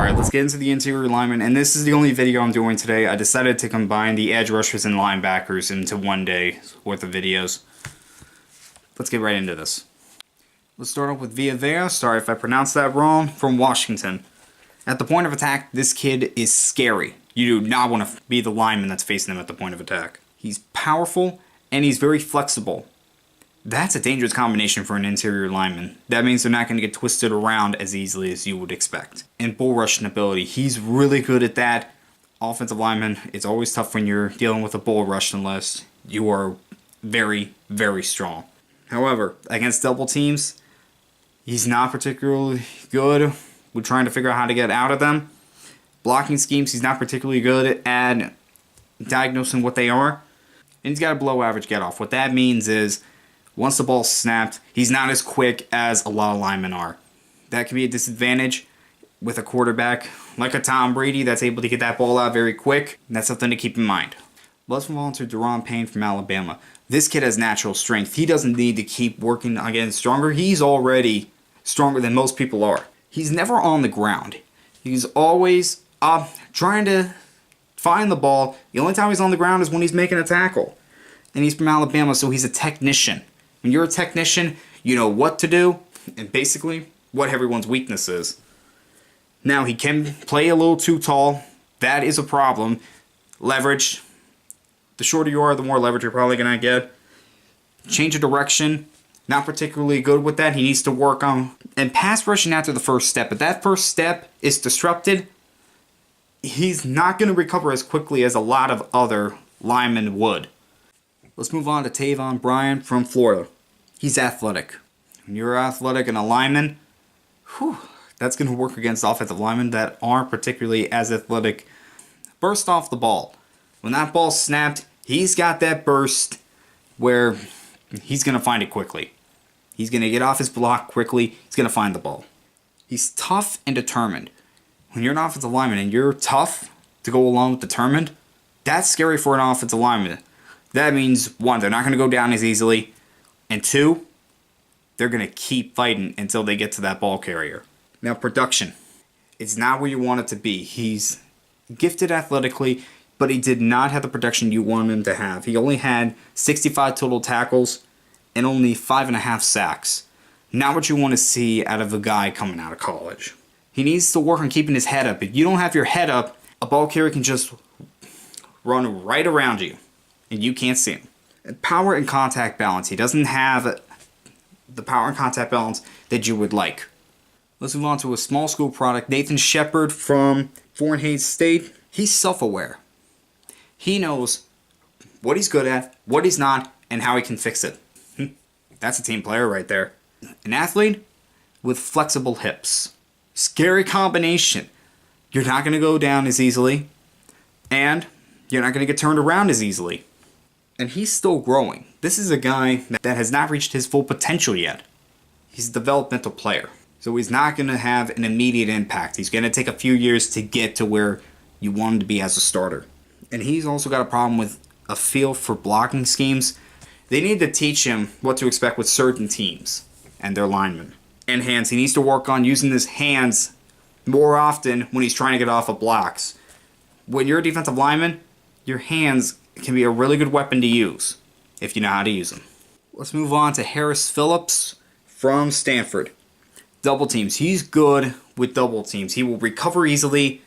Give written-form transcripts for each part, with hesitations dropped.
Alright, let's get into the interior linemen, and this is the only video I'm doing today. I decided to combine the edge rushers and linebackers into one day worth of videos. Let's get right into this. Let's start off with Villa. Sorry if I pronounced that wrong, from Washington. At the point of attack, this kid is scary. You do not want to be the lineman that's facing him at the point of attack. He's powerful, and he's very flexible. That's a dangerous combination for an interior lineman. That means they're not going to get twisted around as easily as you would expect. And bull rushing ability, he's really good at that. Offensive lineman, it's always tough when you're dealing with a bull rush unless you are very, very strong. However, against double teams, he's not particularly good. We're trying to figure out how to get out of them. Blocking schemes, he's not particularly good at diagnosing what they are. And he's got a below average get off. What that means is, once the ball's snapped, he's not as quick as a lot of linemen are. That can be a disadvantage with a quarterback like a Tom Brady that's able to get that ball out very quick. And that's something to keep in mind. Let's move on to Daron Payne from Alabama. This kid has natural strength. He doesn't need to keep working on getting stronger. He's already stronger than most people are. He's never on the ground. He's always up trying to find the ball. The only time he's on the ground is when he's making a tackle. And he's from Alabama, so he's a technician. When you're a technician, you know what to do, and basically what everyone's weakness is. Now, he can play a little too tall. That is a problem. Leverage. The shorter you are, the more leverage you're probably going to get. Change of direction. Not particularly good with that. He needs to work on. And pass rushing after the first step. If that first step is disrupted, he's not going to recover as quickly as a lot of other linemen would. Let's move on to Taven Bryan from Florida. He's athletic. When you're athletic and a lineman, that's going to work against offensive linemen that aren't particularly as athletic. Burst off the ball. When that ball's snapped, he's got that burst where he's going to find it quickly. He's going to get off his block quickly. He's going to find the ball. He's tough and determined. When you're an offensive lineman and you're tough to go along with determined, that's scary for an offensive lineman. That means, one, they're not going to go down as easily, and two, they're going to keep fighting until they get to that ball carrier. Now, production. It's not where you want it to be. He's gifted athletically, but he did not have the production you want him to have. He only had 65 total tackles and only 5.5 sacks. Not what you want to see out of a guy coming out of college. He needs to work on keeping his head up. If you don't have your head up, a ball carrier can just run right around you, and you can't see him. And power and contact balance. He doesn't have the power and contact balance that you would like. Let's move on to a small school product. Nathan Shepard from Fort Hays State. He's self-aware. He knows what he's good at, what he's not, and how he can fix it. That's a team player right there. An athlete with flexible hips. Scary combination. You're not going to go down as easily, and you're not going to get turned around as easily. And he's still growing. This is a guy that has not reached his full potential yet. He's a developmental player. So he's not going to have an immediate impact. He's going to take a few years to get to where you want him to be as a starter. And he's also got a problem with a feel for blocking schemes. They need to teach him what to expect with certain teams and their linemen. And hands. He needs to work on using his hands more often when he's trying to get off of blocks. When you're a defensive lineman, your hands can be a really good weapon to use if you know how to use them. Let's move on to Harris Phillips from Stanford. Double teams. He's good with double teams. He will recover easily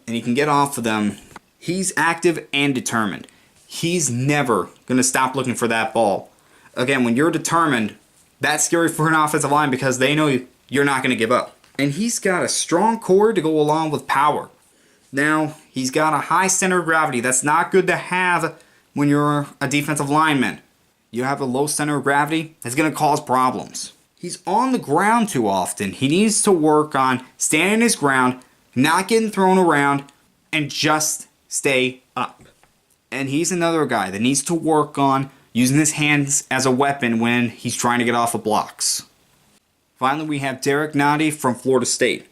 and he can get off of them. He's active and determined. He's never going to stop looking for that ball. Again, when you're determined, that's scary for an offensive line because they know you're not going to give up. And he's got a strong core to go along with power. Now, he's got a high center of gravity. That's not good to have when you're a defensive lineman. You have a low center of gravity, that's going to cause problems. He's on the ground too often. He needs to work on standing his ground, not getting thrown around, and just stay up. And he's another guy that needs to work on using his hands as a weapon when he's trying to get off of blocks. Finally, we have Derek Noddy from Florida State.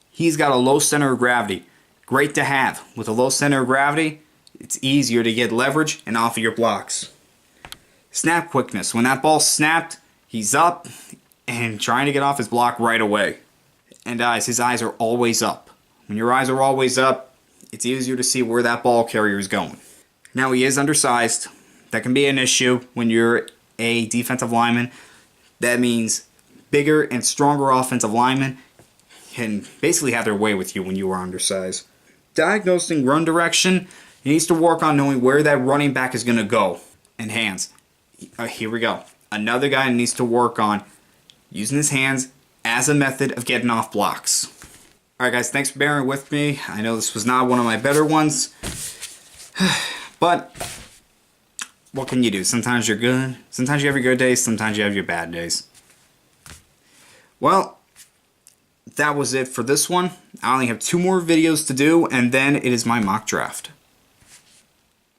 He's got a low center of gravity. Great to have. With a low center of gravity, it's easier to get leverage and off of your blocks. Snap quickness. When that ball's snapped, he's up and trying to get off his block right away. And his eyes are always up. When your eyes are always up, it's easier to see where that ball carrier is going. Now, he is undersized. That can be an issue when you're a defensive lineman. That means bigger and stronger offensive linemen can basically have their way with you when you are undersized. Diagnosing run direction, he needs to work on knowing where that running back is going to go. And hands. Here we go. Another guy needs to work on using his hands as a method of getting off blocks. Alright guys, thanks for bearing with me. I know this was not one of my better ones. But what can you do? Sometimes you're good. Sometimes you have your good days. Sometimes you have your bad days. Well, that was it for this one. I only have 2 more videos to do, and then it is my mock draft.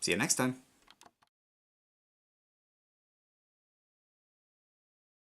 See you next time.